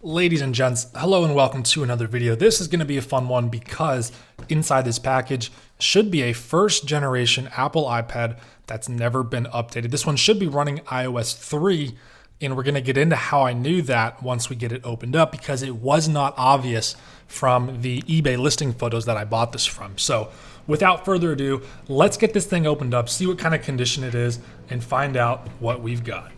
Ladies and gents, hello and welcome to another video. This is going to be a fun one because inside this package should be a first generation Apple iPad that's never been updated. This one should be running iOS 3, and we're going to get into how I knew that once we get it opened up because it was not obvious from the eBay listing photos that I bought this from. So without further ado, let's get this thing opened up, see what kind of condition it is, and find out what we've got.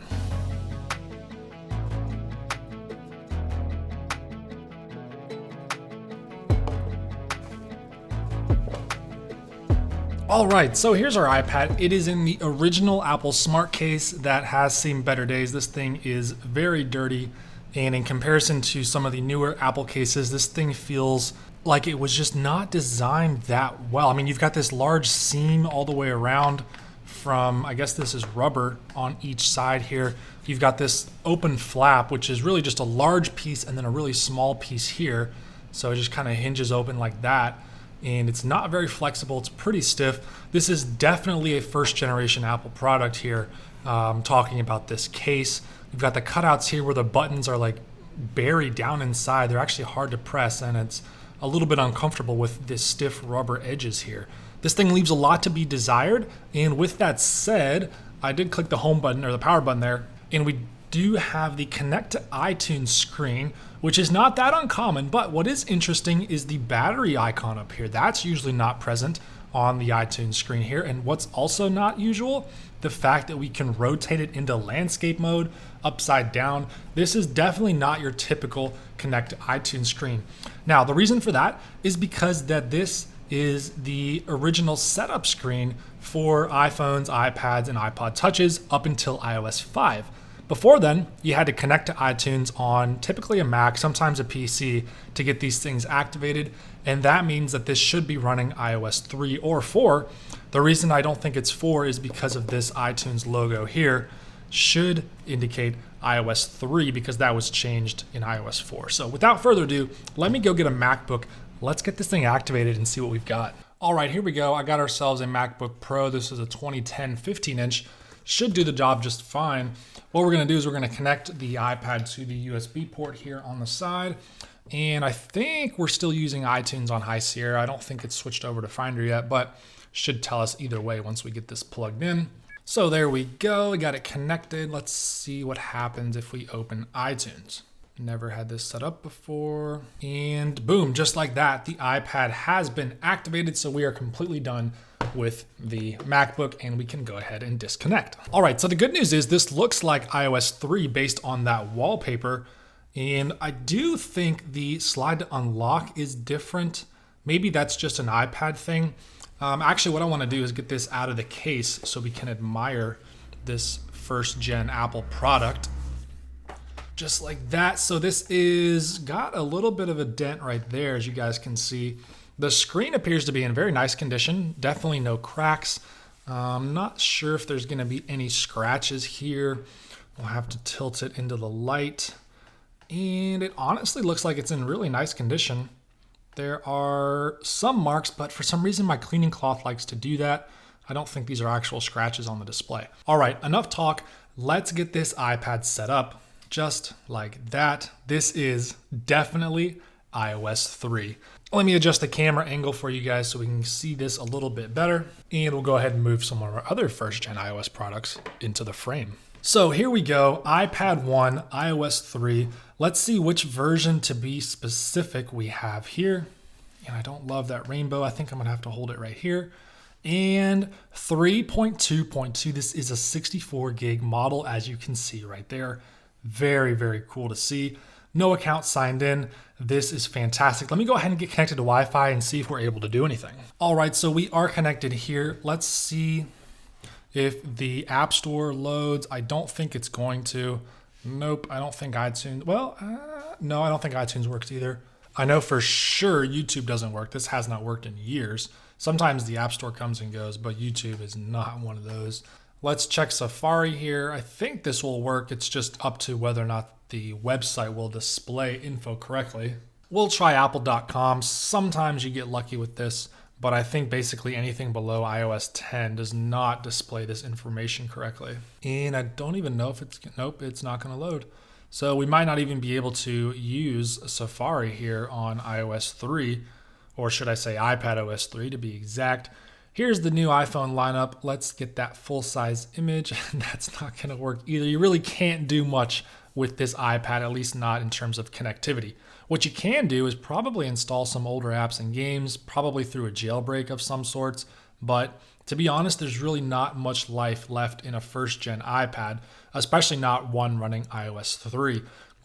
All right, so here's our iPad. It is in the original Apple Smart case that has seen better days. This thing is very dirty, and in comparison to some of the newer Apple cases, this thing feels like it was just not designed that well. I mean, you've got this large seam all the way around from, I guess this is rubber on each side here. You've got this open flap, which is really just a large piece and then a really small piece here. So it just kind of hinges open like that. And it's not very flexible. It's pretty stiff. This is definitely a first generation Apple product here. Talking about this case, you've got the cutouts here where the buttons are like buried down inside. They're actually hard to press, and it's a little bit uncomfortable with this stiff rubber edges here. This thing leaves a lot to be desired. And with that said, I did click the home button or the power button there, and we do have the connect to iTunes screen, which is not that uncommon, but what is interesting is the battery icon up here. That's usually not present on the iTunes screen here. And what's also not usual, the fact that we can rotate it into landscape mode upside down. This is definitely not your typical connect to iTunes screen. Now, the reason for that is because that this is the original setup screen for iPhones, iPads, and iPod touches up until iOS 5. Before then, you had to connect to iTunes on typically a Mac, sometimes a PC, to get these things activated, and that means that this should be running iOS 3 or 4. The reason I don't think it's 4 is because of this iTunes logo here. Should indicate iOS 3 because that was changed in iOS 4. So without further ado, let me go get a MacBook. Let's get this thing activated and see what we've got. All right, here we go. I got ourselves a MacBook Pro. This is a 2010 15-inch. Should do the job just fine. What we're going to do is we're going to connect the iPad to the USB port here on the side. And I think we're still using iTunes on High Sierra. I don't think it's switched over to Finder yet, but should tell us either way once we get this plugged in. So there we go. We got it connected. Let's see what happens if we open iTunes. Never had this set up before. And boom, just like that, the iPad has been activated. So we are completely done with the MacBook, and we can go ahead and disconnect. All right, so the good news is this looks like iOS 3 based on that wallpaper. And I do think the slide to unlock is different. Maybe that's just an iPad thing. Actually, what I want to do is get this out of the case so we can admire this first gen Apple product. Just like that. So this is got a little bit of a dent right there, as you guys can see. The screen appears to be in very nice condition. Definitely no cracks. I'm not sure if there's going to be any scratches here. We'll have to tilt it into the light. And it honestly looks like it's in really nice condition. There are some marks, but for some reason my cleaning cloth likes to do that. I don't think these are actual scratches on the display. All right, enough talk. Let's get this iPad set up just like that. This is definitely iOS 3. Let me adjust the camera angle for you guys so we can see this a little bit better. And we'll go ahead and move some of our other first gen iOS products into the frame. So here we go, iPad 1, iOS 3. Let's see which version to be specific we have here. And I don't love that rainbow. I think I'm gonna have to hold it right here. And 3.2.2, this is a 64 gig model, as you can see right there. Very, very cool to see. No account signed in. This is fantastic. Let me go ahead and get connected to Wi-Fi and see if we're able to do anything. All right, so we are connected here. Let's see if the App Store loads. I don't think it's going to. Nope, I don't think iTunes. Well, no, I don't think iTunes works either. I know for sure YouTube doesn't work. This has not worked in years. Sometimes the App Store comes and goes, but YouTube is not one of those. Let's check Safari here. I think this will work. It's just up to whether or not the website will display info correctly. We'll try apple.com. Sometimes you get lucky with this, but I think basically anything below iOS 10 does not display this information correctly. And I don't even know if it's, nope, it's not gonna load. So we might not even be able to use Safari here on iOS 3, or should I say iPad OS 3 to be exact. Here's the new iPhone lineup. Let's get that full-size image. That's not going to work either. You really can't do much with this iPad, at least not in terms of connectivity. What you can do is probably install some older apps and games, probably through a jailbreak of some sorts. But to be honest, there's really not much life left in a first-gen iPad, especially not one running iOS 3.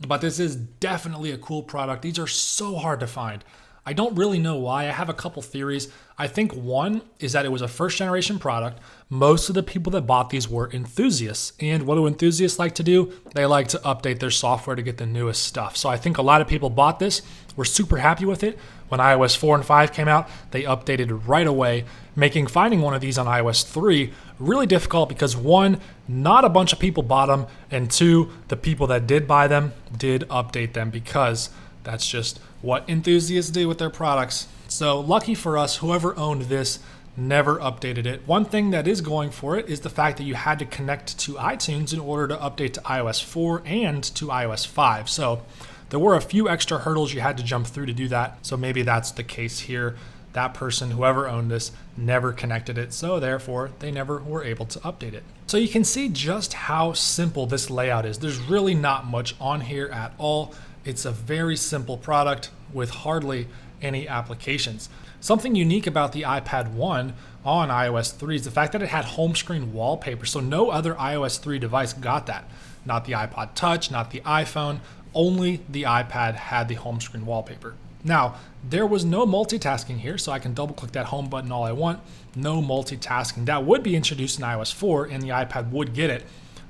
But this is definitely a cool product. These are so hard to find. I don't really know why. I have a couple theories. I think one is that it was a first generation product. Most of the people that bought these were enthusiasts. And what do enthusiasts like to do? They like to update their software to get the newest stuff. So I think a lot of people bought this, were super happy with it. When iOS 4 and 5 came out, they updated right away, making finding one of these on iOS 3 really difficult because one, not a bunch of people bought them, and two, the people that did buy them did update them because that's just what enthusiasts do with their products. So lucky for us, whoever owned this never updated it. One thing that is going for it is the fact that you had to connect to iTunes in order to update to iOS 4 and to iOS 5. So there were a few extra hurdles you had to jump through to do that. So maybe that's the case here. That person, whoever owned this, never connected it. So therefore, they never were able to update it. So you can see just how simple this layout is. There's really not much on here at all. It's a very simple product with hardly any applications. Something unique about the iPad 1 on iOS 3 is the fact that it had home screen wallpaper. So no other iOS 3 device got that. Not the iPod Touch, not the iPhone, only the iPad had the home screen wallpaper. Now, there was no multitasking here, so I can double click that home button all I want. No multitasking. That would be introduced in iOS 4 and the iPad would get it,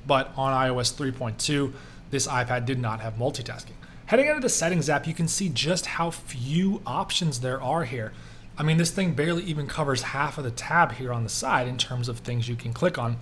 but on iOS 3.2, this iPad did not have multitasking. Heading into the settings app, you can see just how few options there are here. I mean, this thing barely even covers half of the tab here on the side in terms of things you can click on.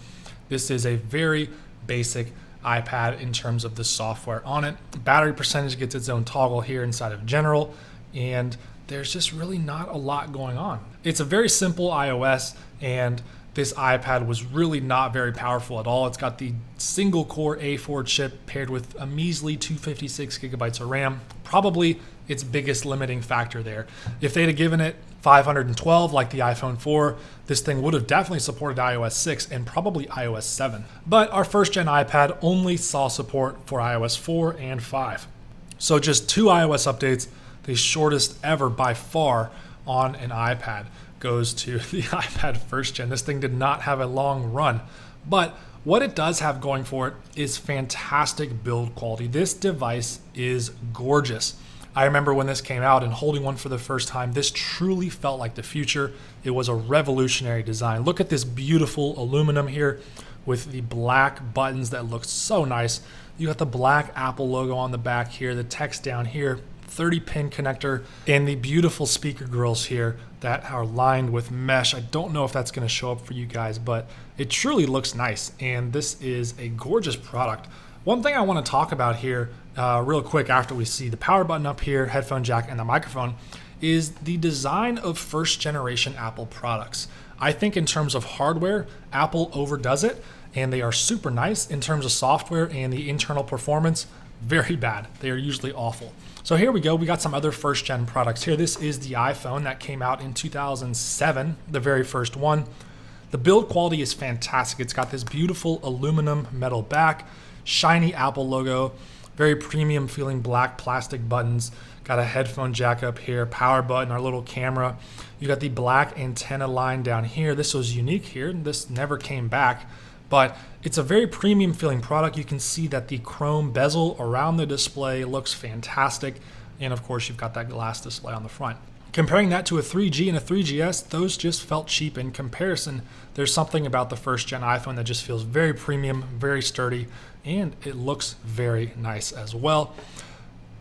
This is a very basic iPad in terms of the software on it. Battery percentage gets its own toggle here inside of general, and there's just really not a lot going on. It's a very simple iOS, and this iPad was really not very powerful at all. It's got the single core A4 chip paired with a measly 256 gigabytes of RAM, probably its biggest limiting factor there. If they'd have given it 512 like the iPhone 4, this thing would have definitely supported iOS 6 and probably iOS 7. But our first gen iPad only saw support for iOS 4 and 5. So just 2 iOS updates, the shortest ever by far on an iPad, goes to the iPad first gen. This thing did not have a long run, but what it does have going for it is fantastic build quality. This device is gorgeous. I remember when this came out and holding one for the first time, this truly felt like the future. It was a revolutionary design. Look at this beautiful aluminum here with the black buttons that look so nice. You got the black Apple logo on the back here, the text down here, 30-pin connector, and the beautiful speaker grills here that are lined with mesh. I don't know if that's going to show up for you guys, but it truly looks nice, and this is a gorgeous product. One thing I want to talk about here real quick after we see the power button up here, headphone jack, and the microphone is the design of first generation Apple products. I think in terms of hardware, Apple overdoes it, and they are super nice. In terms of software and the internal performance, very bad. They are usually awful. So here we go. We got some other first gen products here. This is the iPhone that came out in 2007, the very first one. The build quality is fantastic. It's got this beautiful aluminum metal back, shiny Apple logo, very premium feeling black plastic buttons, got a headphone jack up here, power button, our little camera. You got the black antenna line down here. This was unique here. This never came back, but it's a very premium feeling product. You can see that the chrome bezel around the display looks fantastic. And of course, you've got that glass display on the front. Comparing that to a 3G and a 3GS, those just felt cheap in comparison. There's something about the first gen iPhone that just feels very premium, very sturdy, and it looks very nice as well.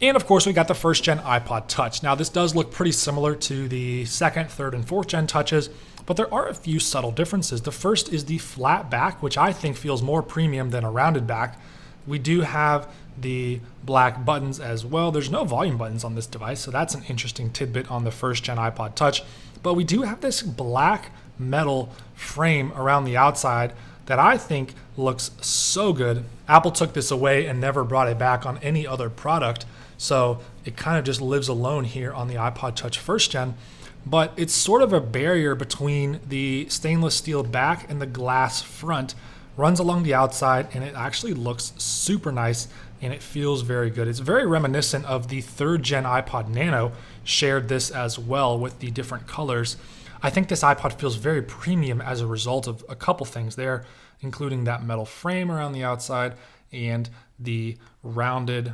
And of course, we got the first gen iPod Touch. Now, this does look pretty similar to the second, third, and fourth gen touches, but there are a few subtle differences. The first is the flat back, which I think feels more premium than a rounded back. We do have the black buttons as well. There's no volume buttons on this device, so that's an interesting tidbit on the first gen iPod Touch. But we do have this black metal frame around the outside that I think looks so good. Apple took this away and never brought it back on any other product, so it kind of just lives alone here on the iPod Touch 1st Gen. But it's sort of a barrier between the stainless steel back and the glass front, runs along the outside, and it actually looks super nice and it feels very good. It's very reminiscent of the 3rd Gen iPod Nano, shared this as well with the different colors. I think this iPod feels very premium as a result of a couple things there, including that metal frame around the outside and the rounded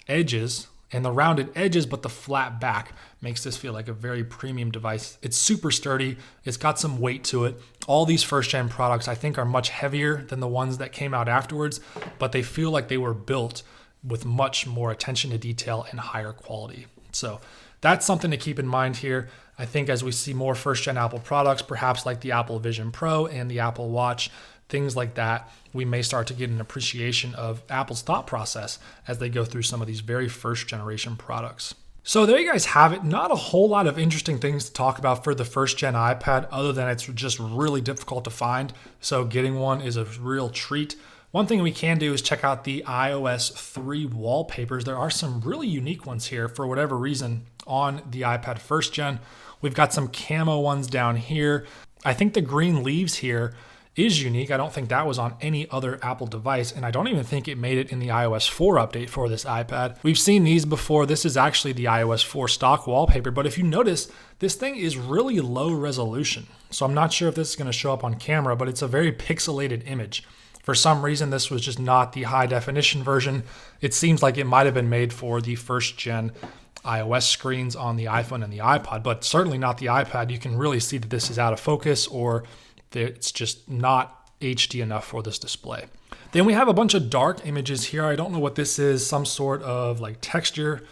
edges. And the rounded edges, but the flat back makes this feel like a very premium device. It's super sturdy. It's got some weight to it. All these 1st Gen products I think are much heavier than the ones that came out afterwards, but they feel like they were built with much more attention to detail and higher quality. So that's something to keep in mind here. I think as we see more 1st Gen Apple products, perhaps like the Apple Vision Pro and the Apple Watch, things like that, we may start to get an appreciation of Apple's thought process as they go through some of these very 1st generation products. So there you guys have it. Not a whole lot of interesting things to talk about for the 1st Gen iPad, other than it's just really difficult to find. So getting one is a real treat. One thing we can do is check out the iOS 3 wallpapers. There are some really unique ones here for whatever reason on the iPad 1st Gen. We've got some camo ones down here. I think the green leaves here is unique. I don't think that was on any other Apple device, and I don't even think it made it in the iOS 4 update for this iPad. We've seen these before. This is actually the iOS 4 stock wallpaper, but if you notice, this thing is really low resolution. So I'm not sure if this is going to show up on camera, but it's a very pixelated image. For some reason, this was just not the high definition version. It seems like it might have been made for the 1st Gen iOS screens on the iPhone and the iPod, but certainly not the iPad. You can really see that this is out of focus, or it's just not HD enough for this display. Then we have a bunch of dark images here. I don't know what this is, some sort of like texture.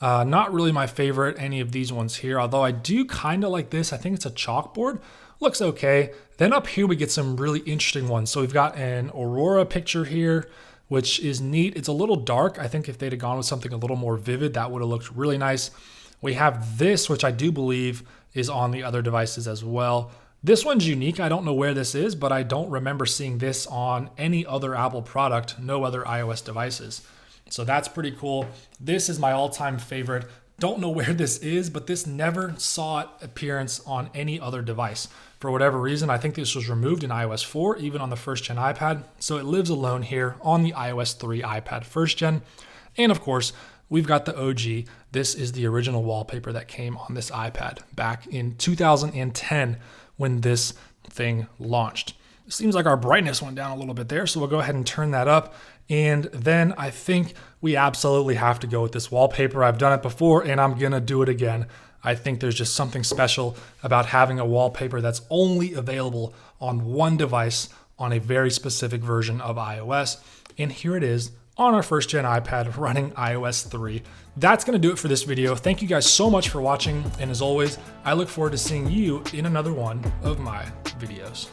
Not really my favorite, any of these ones here, although I do kind of like this. I think it's a chalkboard. Looks okay. Then up here we get some really interesting ones. So we've got an Aurora picture here, which is neat. It's a little dark. I think if they'd have gone with something a little more vivid, that would have looked really nice. We have this, which I do believe is on the other devices as well. This one's unique. I don't know where this is, but I don't remember seeing this on any other Apple product, no other iOS devices. So that's pretty cool. This is my all-time favorite. Don't know where this is, but this never saw appearance on any other device. For whatever reason, I think this was removed in iOS 4, even on the 1st Gen iPad. So it lives alone here on the iOS 3 iPad 1st Gen. And of course, we've got the OG. This is the original wallpaper that came on this iPad back in 2010 when this thing launched. It seems like our brightness went down a little bit there, so we'll go ahead and turn that up. And then I think we absolutely have to go with this wallpaper. I've done it before and I'm gonna do it again. I think there's just something special about having a wallpaper that's only available on one device on a very specific version of iOS. And here it is on our 1st Gen iPad running iOS 3. That's going to do it for this video. Thank you guys so much for watching. And as always, I look forward to seeing you in another one of my videos.